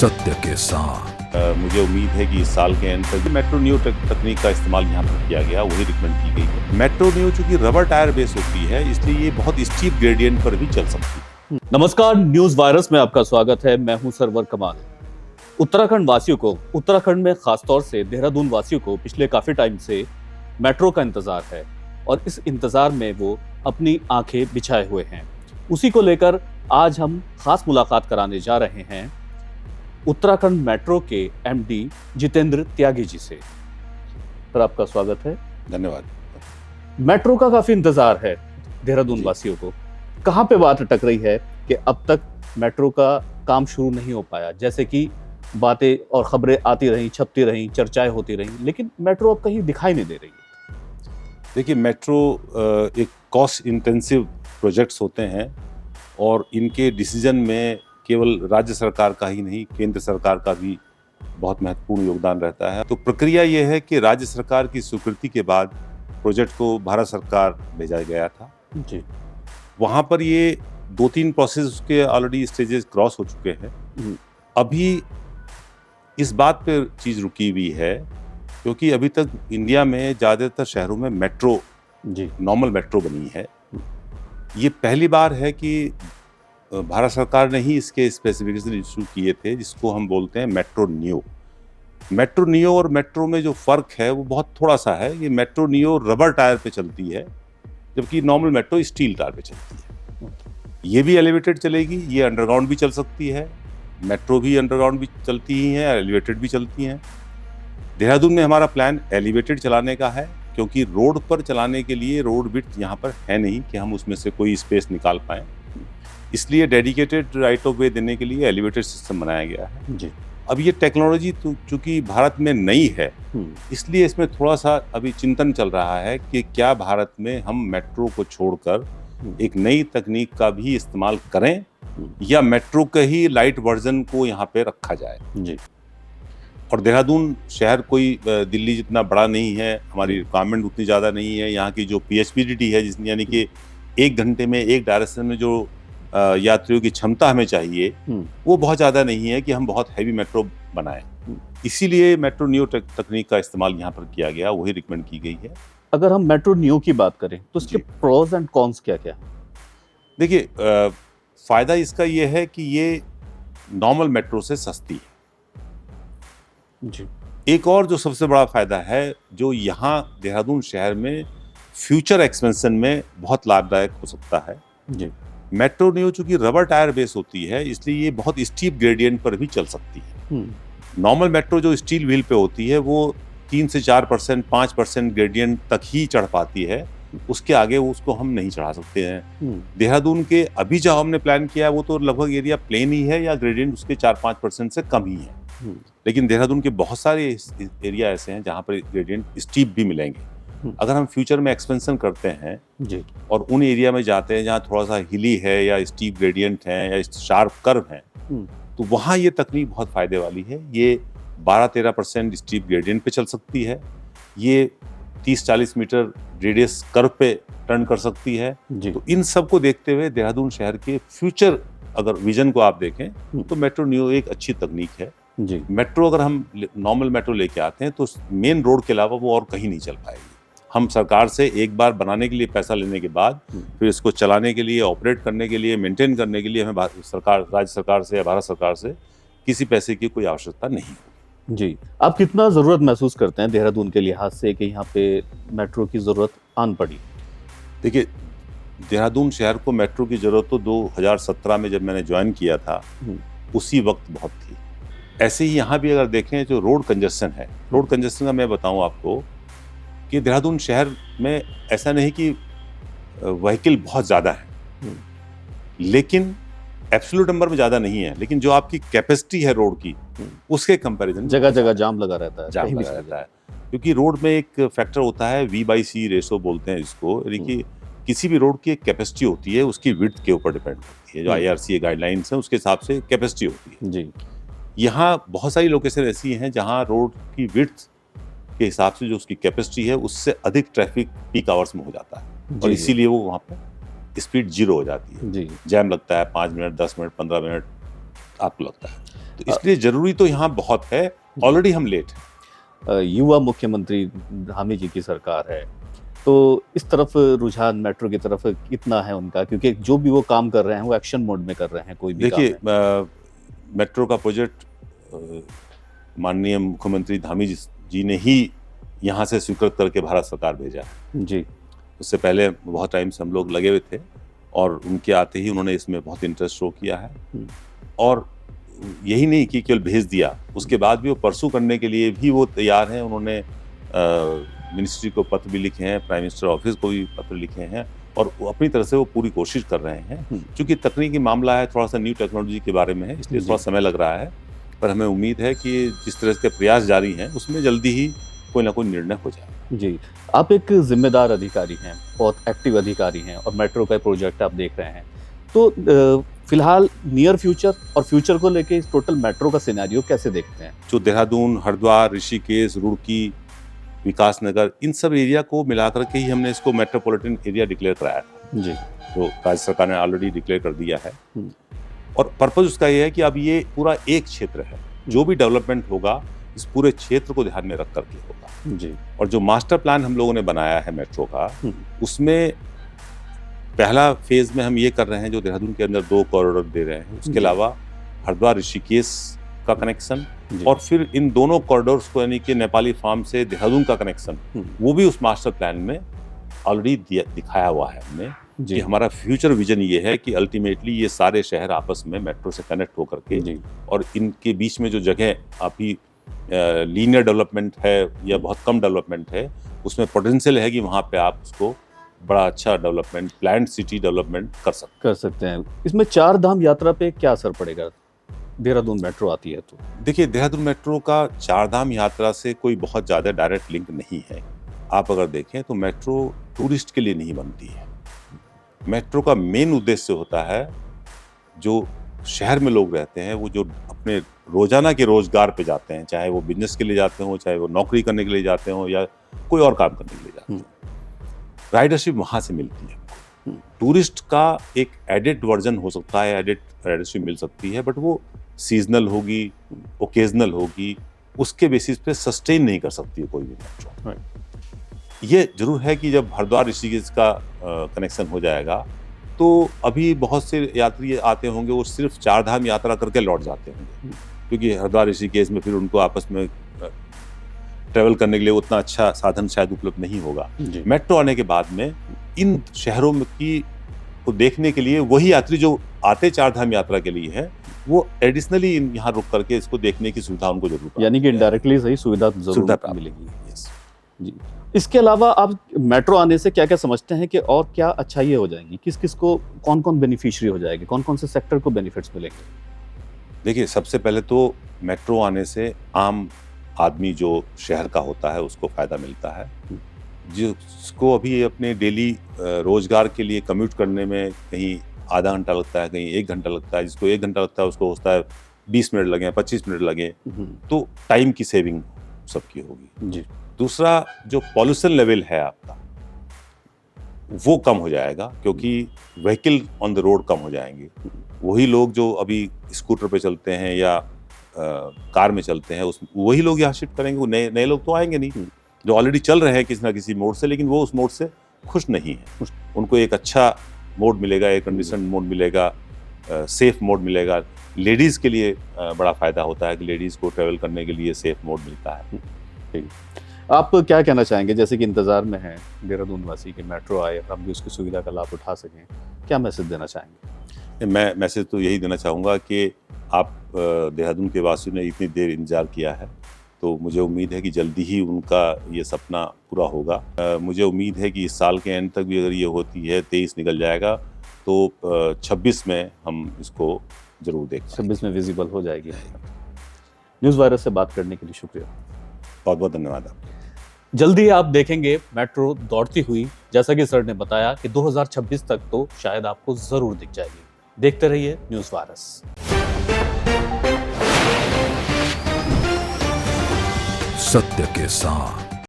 सत्य के साथ। मुझे उम्मीद है कि इस साल के एंड तक मेट्रो नियो तकनीक का इस्तेमाल यहाँ पर किया गया, वही रिकमेंड की गई है। मेट्रो नियो चूंकि रबर टायर बेस होती है, इसलिए ये बहुत स्टीप ग्रेडियंट पर भी चल सकती है। नमस्कार, न्यूज वायरस में आपका स्वागत है। मैं हूं सरवर कमाल। उत्तराखंड वासियों को, उत्तराखंड में खासतौर से देहरादून वासियों को पिछले काफी टाइम से मेट्रो का इंतजार है और इस इंतजार में वो अपनी आंखें बिछाए हुए हैं। उसी को लेकर आज हम खास मुलाकात कराने जा रहे हैं उत्तराखंड मेट्रो के एमडी जितेंद्र त्यागी जी से। सर, आपका स्वागत है। धन्यवाद। मेट्रो का काफी इंतजार है देहरादून वासियों को। कहां पे बात अटक रही है कि अब तक मेट्रो का काम शुरू नहीं हो पाया? जैसे कि बातें और खबरें आती रहीं, छपती रहीं, चर्चाएं होती रहीं, लेकिन मेट्रो अब कहीं दिखाई नहीं दे रही है। देखिए, मेट्रो एक कॉस्ट इंटेंसिव प्रोजेक्ट्स होते हैं और इनके डिसीजन में केवल राज्य सरकार का ही नहीं, केंद्र सरकार का भी बहुत महत्वपूर्ण योगदान रहता है। तो प्रक्रिया ये है कि राज्य सरकार की स्वीकृति के बाद प्रोजेक्ट को भारत सरकार भेजा गया था जी। वहाँ पर ये 2-3 प्रोसेस के ऑलरेडी स्टेजेस क्रॉस हो चुके हैं। अभी इस बात पे चीज़ रुकी हुई है क्योंकि अभी तक इंडिया में ज़्यादातर शहरों में मेट्रो नॉर्मल मेट्रो बनी है। ये पहली बार है कि भारत सरकार ने ही इसके स्पेसिफिकेशन इशू किए थे, जिसको हम बोलते हैं मेट्रो नियो। मेट्रो नियो और मेट्रो में जो फ़र्क है वो बहुत थोड़ा सा है। ये मेट्रो नियो रबर टायर पे चलती है, जबकि नॉर्मल मेट्रो स्टील टायर पे चलती है। ये भी एलिवेटेड चलेगी, ये अंडरग्राउंड भी चल सकती है। मेट्रो भी अंडरग्राउंड भी चलती ही हैं, एलिवेटेड भी चलती हैं। देहरादून में हमारा प्लान एलिवेटेड चलाने का है क्योंकि रोड पर चलाने के लिए रोड विड्थ यहाँ पर है नहीं कि हम उसमें से कोई स्पेस निकाल पाएँ। इसलिए डेडिकेटेड राइट ऑफ वे देने के लिए एलिवेटेड सिस्टम बनाया गया है जी। अब ये टेक्नोलॉजी चूंकि भारत में नई है, इसलिए इसमें थोड़ा सा अभी चिंतन चल रहा है कि क्या भारत में हम मेट्रो को छोड़कर एक नई तकनीक का भी इस्तेमाल करें या मेट्रो के ही लाइट वर्जन को यहाँ पे रखा जाए जी। और देहरादून शहर कोई दिल्ली जितना बड़ा नहीं है, हमारी रिक्वायरमेंट उतनी ज़्यादा नहीं है। यहाँ की जो PHPDT है, जिसमें यानी कि 1 घंटे में एक डायरेक्शन में जो यात्रियों की क्षमता हमें चाहिए, वो बहुत ज़्यादा नहीं है कि हम बहुत हैवी मेट्रो बनाएं। इसीलिए मेट्रो नियो तकनीक का इस्तेमाल यहाँ पर किया गया, वही रिकमेंड की गई है। अगर हम मेट्रो नियो की बात करें तो इसके प्रोज एंड कॉन्स क्या क्या है? देखिए, फ़ायदा इसका ये है कि ये नॉर्मल मेट्रो से सस्ती है जी। एक और जो सबसे बड़ा फ़ायदा है, जो यहाँ देहरादून शहर में फ्यूचर एक्सपेंशन में बहुत लाभदायक हो सकता है जी। मेट्रो नियो चूंकि रबर टायर बेस होती है, इसलिए ये बहुत स्टीप ग्रेडियंट पर भी चल सकती है। नॉर्मल मेट्रो जो स्टील व्हील पे होती है वो 3 से 4%, 5% ग्रेडियंट तक ही चढ़ पाती है, उसके आगे उसको हम नहीं चढ़ा सकते हैं। देहरादून के अभी जो हमने प्लान किया है वो तो लगभग एरिया प्लेन ही है या ग्रेडियंट उसके 4-5% से कम ही है। लेकिन देहरादून के बहुत सारे एरिया ऐसे हैं जहाँ पर ग्रेडियंट स्टीप भी मिलेंगे। अगर हम फ्यूचर में एक्सपेंशन करते हैं जी और उन एरिया में जाते हैं जहाँ थोड़ा सा हिली है या स्टीप ग्रेडियंट है या शार्प कर्व है, तो वहाँ ये तकनीक बहुत फ़ायदे वाली है। ये 12-13% स्टीप ग्रेडियंट पे चल सकती है। ये 30-40 मीटर रेडियस कर्व पे टर्न कर सकती है जी। तो इन सब को देखते हुए देहरादून शहर के फ्यूचर अगर विजन को आप देखें तो मेट्रो नियो एक अच्छी तकनीक है जी। मेट्रो अगर हम नॉर्मल मेट्रो लेके आते हैं तो मेन रोड के अलावा वो और कहीं नहीं चल पाएगी। हम सरकार से एक बार बनाने के लिए पैसा लेने के बाद फिर इसको चलाने के लिए, ऑपरेट करने के लिए, मेंटेन करने के लिए हमें राज्य सरकार से या भारत सरकार से किसी पैसे की कोई आवश्यकता नहीं जी। आप कितना ज़रूरत महसूस करते हैं देहरादून के लिहाज से कि यहाँ पे मेट्रो की ज़रूरत आन पड़ी? देखिए, देहरादून शहर को मेट्रो की ज़रूरत तो 2017 में जब मैंने ज्वाइन किया था उसी वक्त बहुत थी। ऐसे ही यहाँ भी अगर देखें जो रोड कंजेशन है, रोड कंजेशन का मैं बताऊँ आपको कि देहरादून शहर में ऐसा नहीं कि व्हीकल बहुत ज़्यादा है, लेकिन एब्सोल्यूट नंबर में ज़्यादा नहीं है, लेकिन जो आपकी कैपेसिटी है रोड की उसके कंपैरिजन जगह जगह जाम लगा रहता है। क्योंकि रोड में एक फैक्टर होता है V/C रेशो बोलते हैं इसको, यानी कि किसी भी रोड की एक कैपेसिटी होती है, उसकी विड्थ के ऊपर डिपेंड करती है। जो IRCA गाइडलाइंस हैं उसके हिसाब से कैपेसिटी होती है जी। यहाँ बहुत सारी लोकेशन ऐसी हैं जहाँ रोड की विड्थ के हिसाब से जो उसकी कैपेसिटी है उससे अधिक ट्रैफिक पीक आवर्स में हो जाता है और इसीलिए वो वहाँ पर स्पीड 0 हो जाती है जी। जैम लगता है 5 मिनट, 10 मिनट, 15 मिनट आपको लगता है। तो इसलिए जरूरी तो यहाँ बहुत है, ऑलरेडी हम लेट हैं। युवा मुख्यमंत्री धामी जी की सरकार है, तो इस तरफ रुझान मेट्रो की तरफ कितना है उनका, क्योंकि जो भी वो काम कर रहे हैं वो एक्शन मोड में कर रहे हैं, कोई भी देखिए काम है। मेट्रो का प्रोजेक्ट माननीय मुख्यमंत्री धामी जी ने ही यहाँ से स्वीकृत करके भारत सरकार भेजा है जी। उससे पहले बहुत टाइम से हम लोग लगे हुए थे और उनके आते ही उन्होंने इसमें बहुत इंटरेस्ट शो किया है। और यही नहीं कि केवल भेज दिया, उसके बाद भी वो परसू करने के लिए भी वो तैयार हैं। उन्होंने मिनिस्ट्री को पत्र भी लिखे हैं, प्राइम मिनिस्टर ऑफिस को भी पत्र लिखे हैं और अपनी तरह से वो पूरी कोशिश कर रहे हैं। क्योंकि तकनीकी मामला है, थोड़ा सा न्यू टेक्नोलॉजी के बारे में है, इसलिए थोड़ा समय लग रहा है, पर हमें उम्मीद है कि जिस तरह के प्रयास जारी हैं उसमें जल्दी ही कोई ना कोई निर्णय हो जाए। जी, आप एक जिम्मेदार अधिकारी हैं, बहुत एक्टिव अधिकारी हैं और मेट्रो का प्रोजेक्ट आप देख रहे हैं, तो फिलहाल नियर फ्यूचर और फ्यूचर को लेके इस टोटल मेट्रो का सिनेरियो कैसे देखते हैं? जो देहरादून, हरिद्वार, ऋषिकेश, रुड़की, विकास नगर, इन सब एरिया को मिलाकर के ही हमने इसको मेट्रोपॉलिटन एरिया डिक्लेयर कराया था। जी, तो राज्य सरकार ने ऑलरेडी डिक्लेयर कर दिया है और पर्पज उसका ये है कि अब ये पूरा एक क्षेत्र है, जो भी डेवलपमेंट होगा इस पूरे क्षेत्र को ध्यान में रख करके होगा। जी। और जो मास्टर प्लान हम लोगों ने बनाया है मेट्रो का, उसमें पहला फेज में हम ये कर रहे हैं, जो देहरादून के अंदर 2 कॉरिडोर दे रहे हैं, उसके अलावा हरिद्वार ऋषिकेश का कनेक्शन और फिर इन दोनों कॉरिडोर्स को, यानी कि नेपाली फार्म से देहरादून का कनेक्शन, वो भी उस मास्टर प्लान में ऑलरेडी दिखाया हुआ है हमने कि हमारा फ्यूचर विजन ये है कि अल्टीमेटली ये सारे शहर आपस में मेट्रो से कनेक्ट होकर के, और इनके बीच में जो जगह अभी लीनियर डेवलपमेंट है या बहुत कम डेवलपमेंट है, उसमें पोटेंशियल है कि वहाँ पे आप उसको बड़ा अच्छा डेवलपमेंट, प्लान्ड सिटी डेवलपमेंट कर सकते हैं। इसमें 4 धाम यात्रा पे क्या असर पड़ेगा देहरादून मेट्रो आती है तो? देखिए, देहरादून मेट्रो का 4 धाम यात्रा से कोई बहुत ज़्यादा डायरेक्ट लिंक नहीं है। आप अगर देखें तो मेट्रो टूरिस्ट के लिए नहीं बनती है। मेट्रो का मेन उद्देश्य होता है, जो शहर में लोग रहते हैं, वो जो अपने रोजाना के रोजगार पे जाते हैं, चाहे वो बिजनेस के लिए जाते हो, चाहे वो नौकरी करने के लिए जाते हो या कोई और काम करने के लिए जाते हो, राइडरशिप वहाँ से मिलती है। टूरिस्ट का एक एडिट वर्जन हो सकता है, एडिट राइडरशिप मिल सकती है, बट वो सीजनल होगी, ओकेजनल होगी, उसके बेसिस पे सस्टेन नहीं कर सकती है कोई भी मेट्रो। ये जरूर है कि जब हरिद्वार ऋषिकेश का कनेक्शन हो जाएगा तो अभी बहुत से यात्री आते होंगे, वो सिर्फ 4 धाम यात्रा करके लौट जाते होंगे, क्योंकि हरिद्वार ऋषिकेश में फिर उनको आपस में ट्रैवल करने के लिए उतना अच्छा साधन शायद उपलब्ध नहीं होगा। मेट्रो आने के बाद में इन शहरों में की को देखने के लिए वही यात्री जो आते 4 धाम यात्रा के लिए है, वो एडिशनली यहाँ रुक करके इसको देखने की सुविधा उनको जरूर, यानी कि इनडायरेक्टली सही सुविधा जरूर मिलेगी। जी, इसके अलावा आप मेट्रो आने से क्या क्या समझते हैं कि और क्या अच्छाइयाँ हो जाएंगी, किस किस को, कौन कौन बेनिफिशियरी हो जाएगी, कौन कौन से सेक्टर को बेनिफिट्स मिलेंगे? देखिए, सबसे पहले तो मेट्रो आने से आम आदमी जो शहर का होता है उसको फायदा मिलता है, जिसको अभी अपने डेली रोजगार के लिए कम्यूट करने में कहीं आधा घंटा लगता है, कहीं 1 घंटा लगता है, जिसको 1 घंटा लगता है उसको होता है 20 मिनट लगे, 25 मिनट लगे, तो टाइम की सेविंग सबकी होगी। जी। दूसरा, जो पॉल्यूशन लेवल है आपका, वो कम हो जाएगा, क्योंकि व्हीकल ऑन द रोड कम हो जाएंगे। वही लोग जो अभी स्कूटर पे चलते हैं या कार में चलते हैं, वही लोग यहाँ शिफ्ट करेंगे, वो नए लोग तो आएंगे नहीं, जो ऑलरेडी चल रहे हैं किसी ना किसी मोड से, लेकिन वो उस मोड से खुश नहीं है। उनको एक अच्छा मोड मिलेगा, एक कंडीशन मोड मिलेगा, सेफ मोड मिलेगा। लेडीज़ के लिए बड़ा फायदा होता है कि लेडीज़ को ट्रेवल करने के लिए सेफ मोड मिलता है। आप क्या कहना चाहेंगे, जैसे कि इंतजार में हैं देहरादून वासी कि मेट्रो आए, हम भी उसकी सुविधा का लाभ उठा सकें, क्या मैसेज देना चाहेंगे? मैं मैसेज तो यही देना चाहूँगा कि आप देहरादून के वासियों ने इतनी देर इंतजार किया है, तो मुझे उम्मीद है कि जल्दी ही उनका ये सपना पूरा होगा। मुझे उम्मीद है कि इस साल के एंड तक भी अगर ये होती है, 23 निकल जाएगा, तो 26 में हम इसको जरूर देखें। 26 में विजिबल हो जाएगी। न्यूज़ वायरस से बात करने के लिए शुक्रिया, बहुत बहुत धन्यवाद आपका। जल्दी आप देखेंगे मेट्रो दौड़ती हुई, जैसा कि सर ने बताया कि 2026 तक तो शायद आपको जरूर दिख जाएगी। देखते रहिए न्यूज़ वायरस। सत्य के साथ।